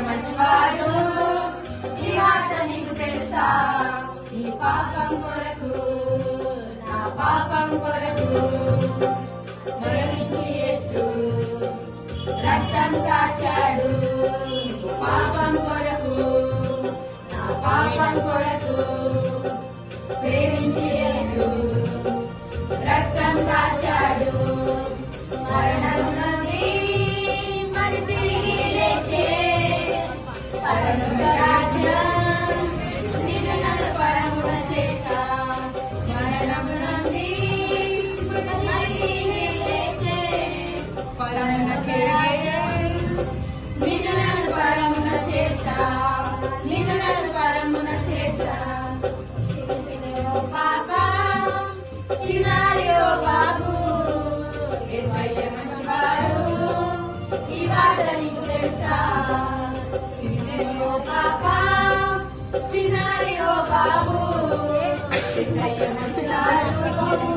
మంచివాడు, ఈ మాట నీకు తెలుసా? నీ పాపం కొరకు, నా పాపం కొరకు మరణించి యేసు రక్తం కాచాడు. పాపం కొరకు, నా పాపం కొరకు ప్రేమించి యేసు రక్తం కాచాడు. మరణము నుండి మరి తిరిగి లేచే పరలోక రాజ్యం నిన్ను నన్ను పరమున చేశా. మరణము నుండి మరి తిరిగి లేచే పరమున నిన్ను నన్ను పరమున చేశా. నిన్ను నన్ను పరమున చేశా. పాప చిన్నారి ఓ బాబు, యేసయ్య మంచివాడు, ఈ మాట నీకు తెలుసా? ఓ పాప చిన్నారి ఓ బాబు, యేసయ్య మంచివాడు.